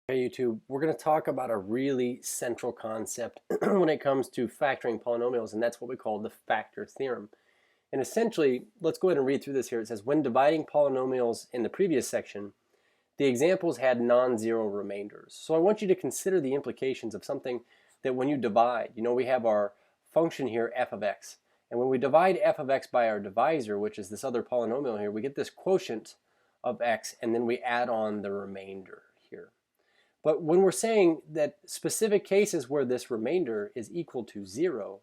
Hey YouTube, we're going to talk about a really central concept when it comes to factoring polynomials, and that's what we call the factor theorem. And essentially, let's go ahead and read through this here. It says, when dividing polynomials in the previous section, the examples had non-zero remainders. So I want you to consider the implications of something that when you divide, we have our function here, f of x. And when we divide f of x by our divisor, which is this other polynomial here, we get this quotient of x, and then we add on the remainder here. But when we're saying that specific cases where this remainder is equal to 0,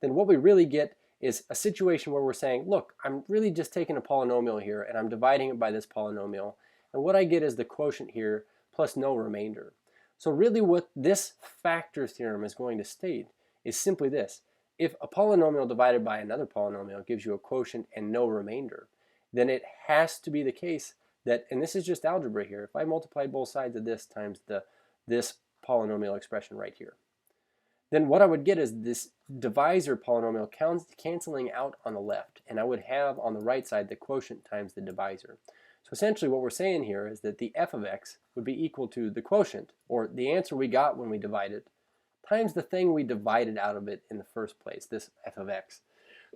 then what we really get is a situation where we're saying, look, I'm really just taking a polynomial here and I'm dividing it by this polynomial. And what I get is the quotient here plus no remainder. So really what this factor theorem is going to state is simply this. If a polynomial divided by another polynomial gives you a quotient and no remainder, then it has to be the case that, and this is just algebra here, if I multiply both sides of this times this polynomial expression right here, then what I would get is this divisor polynomial canceling out on the left, and I would have on the right side the quotient times the divisor. So essentially what we're saying here is that the f of x would be equal to the quotient, or the answer we got when we divided, times the thing we divided out of it in the first place, this f of x.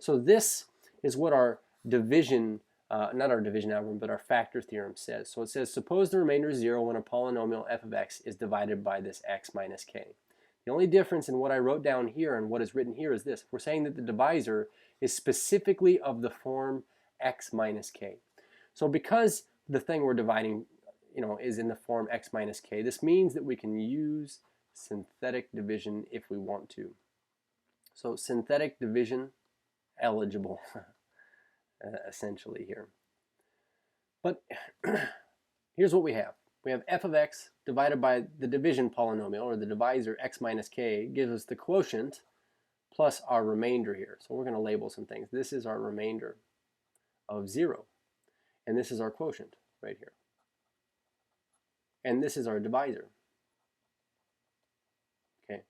So this is what our division not our division algorithm, but our factor theorem says. So it says, suppose the remainder is 0 when a polynomial f of x is divided by this x minus k. The only difference in what I wrote down here and what is written here is this. We're saying that the divisor is specifically of the form x minus k. So because the thing we're dividing is in the form x minus k, this means that we can use synthetic division if we want to. So synthetic division eligible. Essentially here. But here's what we have. We have f of x divided by the division polynomial, or the divisor x minus k, gives us the quotient plus our remainder here. So we're going to label some things. This is our remainder of 0. And this is our quotient right here. And this is our divisor. Okay.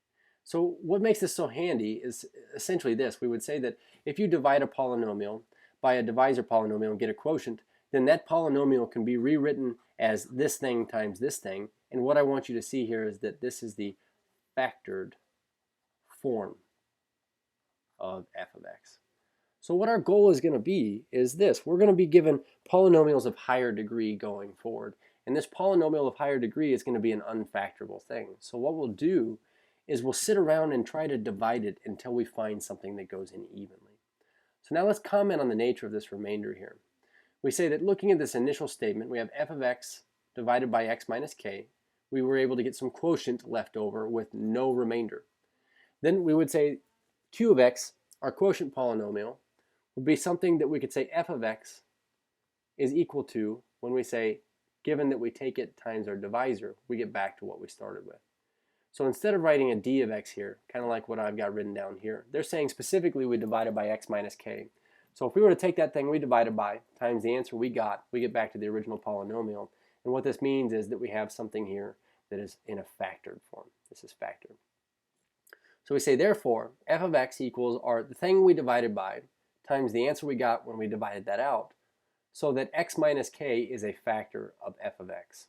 So what makes this so handy is essentially this. We would say that if you divide a polynomial by a divisor polynomial and get a quotient, then that polynomial can be rewritten as this thing times this thing. And what I want you to see here is that this is the factored form of f of x. So what our goal is going to be is this. We're going to be given polynomials of higher degree going forward. And this polynomial of higher degree is going to be an unfactorable thing. So what we'll do is we'll sit around and try to divide it until we find something that goes in evenly. So now let's comment on the nature of this remainder here. We say that looking at this initial statement, we have f of x divided by x minus k. We were able to get some quotient left over with no remainder. Then we would say q of x, our quotient polynomial, would be something that we could say f of x is equal to, when we say, given that we take it times our divisor, we get back to what we started with. So instead of writing a d of x here, kind of like what I've got written down here, they're saying specifically we divide it by x minus k. So if we were to take that thing we divided by times the answer we get back to the original polynomial. And what this means is that we have something here that is in a factored form. This is factored. So we say, therefore, f of x equals the thing we divided by times the answer we got when we divided that out, so that x minus k is a factor of f of x.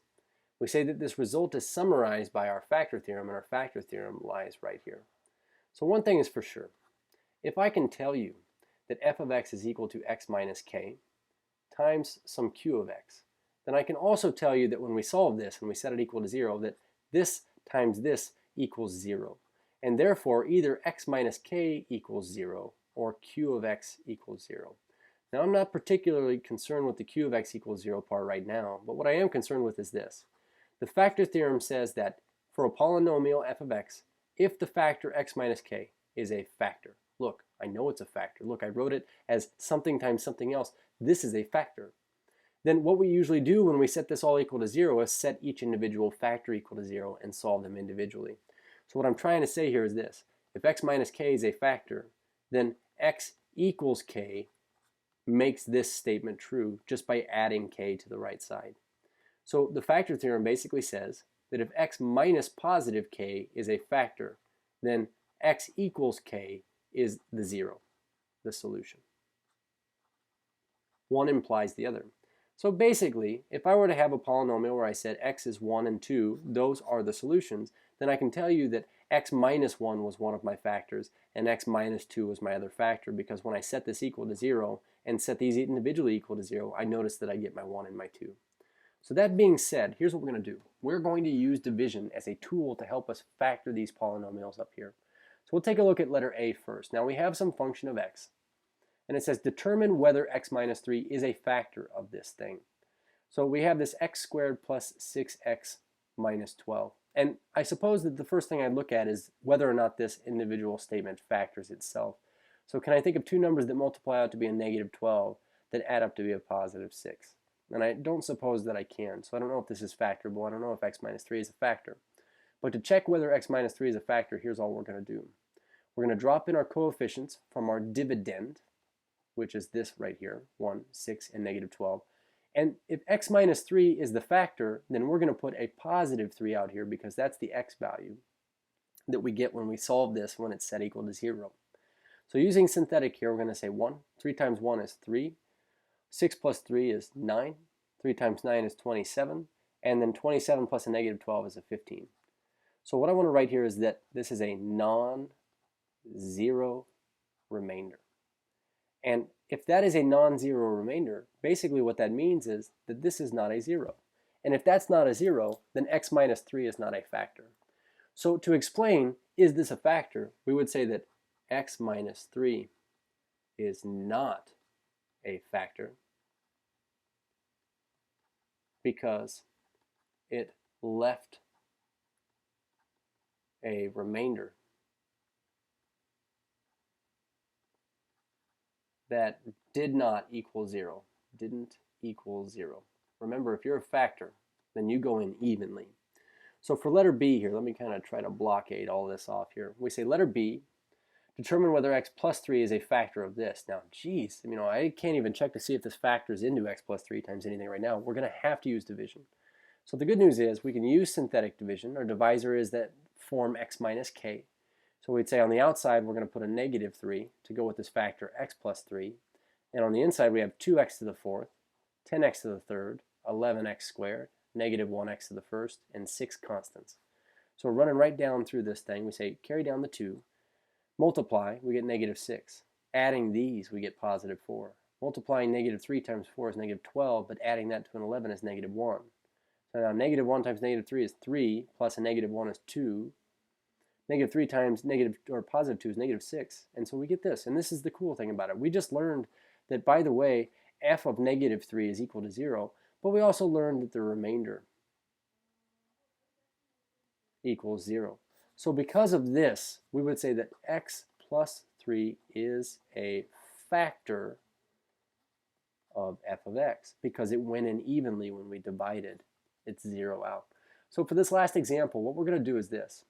We say that this result is summarized by our factor theorem, and our factor theorem lies right here. So one thing is for sure. If I can tell you that f of x is equal to x minus k times some q of x, then I can also tell you that when we solve this and we set it equal to 0, that this times this equals 0. And therefore, either x minus k equals 0 or q of x equals 0. Now, I'm not particularly concerned with the q of x equals 0 part right now, but what I am concerned with is this. The factor theorem says that for a polynomial f of x, if the factor x minus k is a factor, look, I know it's a factor. Look, I wrote it as something times something else. This is a factor. Then what we usually do when we set this all equal to 0 is set each individual factor equal to 0 and solve them individually. So what I'm trying to say here is this. If x minus k is a factor, then x equals k makes this statement true just by adding k to the right side. So the factor theorem basically says that if x minus positive k is a factor, then x equals k is the 0, the solution. One implies the other. So basically, if I were to have a polynomial where I said x is 1 and 2, those are the solutions, then I can tell you that x minus 1 was one of my factors and x minus 2 was my other factor, because when I set this equal to 0 and set these individually equal to 0, I notice that I get my 1 and my 2. So that being said, here's what we're going to do. We're going to use division as a tool to help us factor these polynomials up here. So we'll take a look at letter A first. Now we have some function of x, and it says determine whether x minus 3 is a factor of this thing. So we have this x squared plus 6x minus 12. And I suppose that the first thing I'd look at is whether or not this individual statement factors itself. So can I think of two numbers that multiply out to be a negative 12 that add up to be a positive 6? And I don't suppose that I can. So I don't know if this is factorable. I don't know if x minus 3 is a factor. But to check whether x minus 3 is a factor, here's all we're going to do. We're going to drop in our coefficients from our dividend, which is this right here, 1, 6, and negative 12. And if x minus 3 is the factor, then we're going to put a positive 3 out here because that's the x value that we get when we solve this when it's set equal to 0. So using synthetic here, we're going to say 1. 3 times 1 is 3. 6 plus 3 is 9. 3 times 9 is 27. And then 27 plus a negative 12 is a 15. So what I want to write here is that this is a non-zero remainder. And if that is a non-zero remainder, basically what that means is that this is not a 0. And if that's not a 0, then x minus 3 is not a factor. So to explain, is this a factor, we would say that x minus 3 is not a factor because it left a remainder that did not equal 0, didn't equal 0. Remember, if you're a factor, then you go in evenly. So for letter B here, let me kind of try to blockade all this off here. We say letter B, determine whether x plus 3 is a factor of this. Now, geez, I can't even check to see if this factors into x plus 3 times anything right now. We're going to have to use division. So the good news is we can use synthetic division. Our divisor is that form x minus k. So we'd say on the outside we're going to put a negative 3 to go with this factor x plus 3. And on the inside we have 2x to the fourth, 10x to the third, 11x squared, negative 1x to the first, and 6 constants. So we're running right down through this thing. We say carry down the 2. Multiply, we get negative 6. Adding these, we get positive 4. Multiplying negative 3 times 4 is negative 12, but adding that to an 11 is negative 1. So now negative 1 times negative 3 is 3, plus a negative 1 is 2. Negative 3 times negative or positive 2 is negative 6. And so we get this. And this is the cool thing about it. We just learned that, by the way, f of negative 3 is equal to 0. But we also learned that the remainder equals 0. So because of this, we would say that x plus 3 is a factor of f of x because it went in evenly when we divided its 0 out. So for this last example, what we're going to do is this.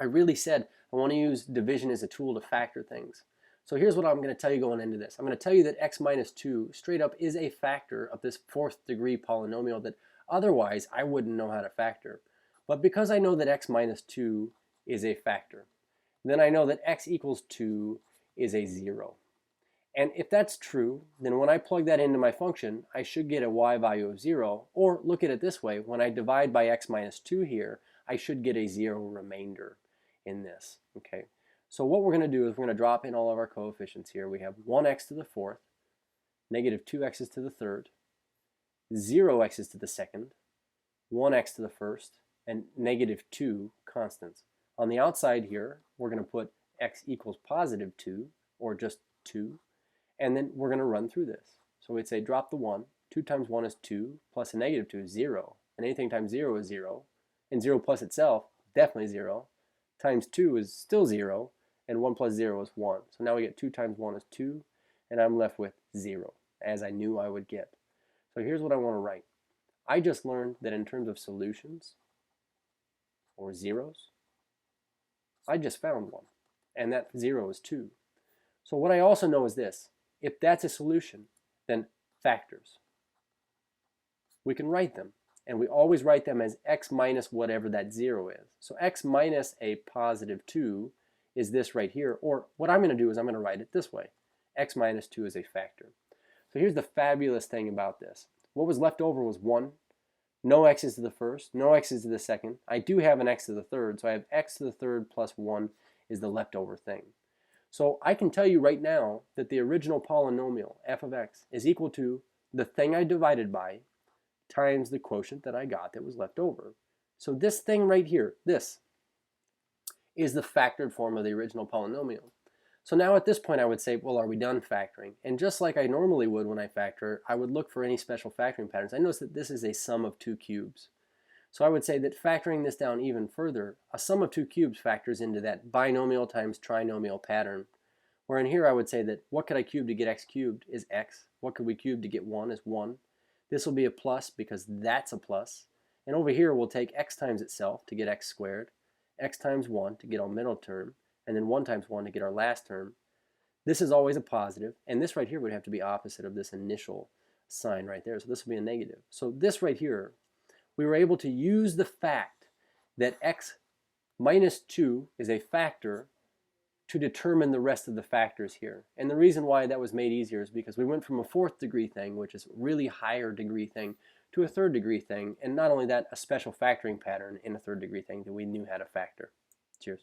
I really said I want to use division as a tool to factor things. So here's what I'm going to tell you going into this. I'm going to tell you that x minus 2 straight up is a factor of this 4th degree polynomial that otherwise I wouldn't know how to factor. But because I know that x minus 2 is a factor, then I know that x equals 2 is a 0. And if that's true, then when I plug that into my function, I should get a y value of 0. Or look at it this way, when I divide by x minus 2 here, I should get a 0 remainder in this. Okay. So what we're going to do is we're going to drop in all of our coefficients here. We have 1x to the fourth, negative 2x's to the third, 0x's to the second, 1x to the first, and negative 2 constants. On the outside here, we're going to put x equals positive 2, or just 2, and then we're going to run through this. So we'd say drop the 1. 2 times 1 is 2, plus a negative 2 is 0, and anything times 0 is 0, and 0 plus itself, definitely 0, times 2 is still 0, and 1 plus 0 is 1. So now we get 2 times 1 is 2, and I'm left with 0, as I knew I would get. So here's what I want to write. I just learned that in terms of solutions, or zeros, I just found one, and that 0 is 2. So what I also know is this. If that's a solution, then factors. We can write them, and we always write them as x minus whatever that 0 is. So x minus a positive 2 is this right here, or what I'm going to do is I'm going to write it this way. X minus 2 is a factor. So here's the fabulous thing about this. What was left over was 1. No x's to the first, no x's to the second. I do have an x to the third, so I have x to the third plus 1 is the leftover thing. So I can tell you right now that the original polynomial, f of x, is equal to the thing I divided by times the quotient that I got that was left over. So this thing right here, this, is the factored form of the original polynomial. So now at this point I would say, well, are we done factoring? And just like I normally would when I factor, I would look for any special factoring patterns. I notice that this is a sum of 2 cubes. So I would say that factoring this down even further, a sum of 2 cubes factors into that binomial times trinomial pattern. Where in here I would say that what could I cube to get x cubed is x. What could we cube to get 1 is 1. This will be a plus because that's a plus. And over here we'll take x times itself to get x squared, x times 1 to get our middle term, and then 1 times 1 to get our last term. This is always a positive, and this right here would have to be opposite of this initial sign right there. So this will be a negative. So this right here, we were able to use the fact that x minus 2 is a factor to determine the rest of the factors here. And the reason why that was made easier is because we went from a 4th degree thing, which is a really higher degree thing, to a 3rd degree thing, and not only that, a special factoring pattern in a 3rd degree thing that we knew how to factor. Cheers.